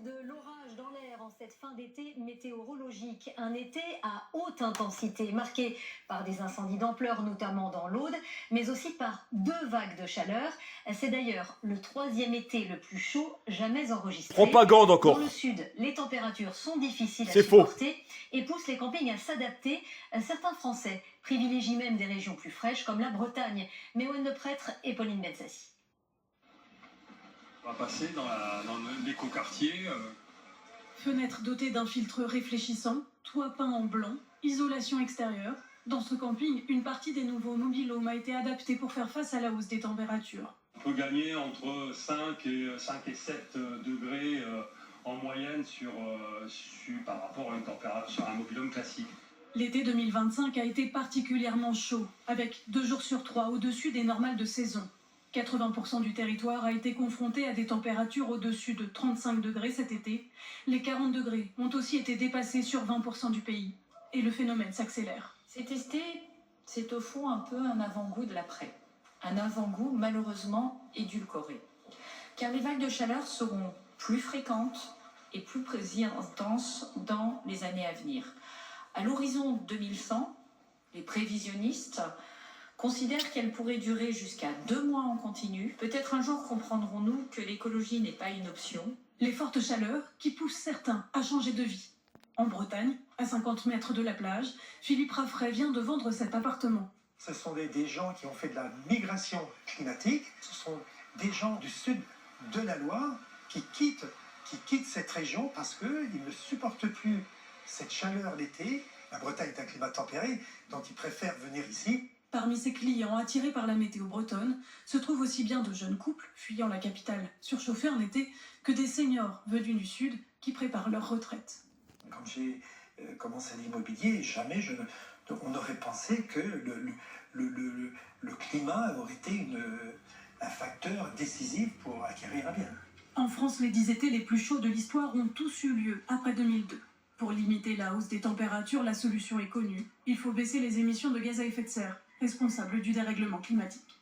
De l'orage dans l'air en cette fin d'été météorologique. Un été à haute intensité, marqué par des incendies d'ampleur, notamment dans l'Aude, mais aussi par 2 vagues de chaleur. C'est d'ailleurs le 3e été le plus chaud jamais enregistré. Propagande encore. Dans le sud, les températures sont difficiles à C'est supporter et poussent les campings à s'adapter. Certains Français privilégient même des régions plus fraîches comme la Bretagne. Méouane Le Prêtre et Pauline Bensassi. On va passer dans l'écoquartier. Fenêtre dotée d'un filtre réfléchissant, toit peint en blanc, isolation extérieure. Dans ce camping, une partie des nouveaux mobil-homes a été adaptée pour faire face à la hausse des températures. On peut gagner entre 5 et 7 degrés en moyenne par rapport à une température sur un mobil-home classique. L'été 2025 a été particulièrement chaud, avec 2 jours sur 3 au-dessus des normales de saison. 80% du territoire a été confronté à des températures au-dessus de 35 degrés cet été. Les 40 degrés ont aussi été dépassés sur 20% du pays. Et le phénomène s'accélère. Cet été, c'est au fond un peu un avant-goût de l'après. Un avant-goût malheureusement édulcoré. Car les vagues de chaleur seront plus fréquentes et plus intenses dans les années à venir. À l'horizon 2100, les prévisionnistes considèrent qu'elle pourrait durer jusqu'à 2 mois en continu. Peut-être un jour comprendrons-nous que l'écologie n'est pas une option. Les fortes chaleurs qui poussent certains à changer de vie. En Bretagne, à 50 mètres de la plage, Philippe Raffray vient de vendre cet appartement. Ce sont des gens qui ont fait de la migration climatique. Ce sont des gens du sud de la Loire qui quittent cette région parce qu'ils ne supportent plus cette chaleur l'été. La Bretagne est un climat tempéré, donc ils préfèrent venir ici. Parmi ses clients attirés par la météo bretonne se trouvent aussi bien de jeunes couples fuyant la capitale surchauffée en été que des seniors venus du sud qui préparent leur retraite. Quand j'ai commencé l'immobilier, jamais on n'aurait pensé que le climat aurait été un facteur décisif pour acquérir un bien. En France, les 10 étés les plus chauds de l'histoire ont tous eu lieu après 2002. Pour limiter la hausse des températures, la solution est connue. Il faut baisser les émissions de gaz à effet de serre, responsables du dérèglement climatique.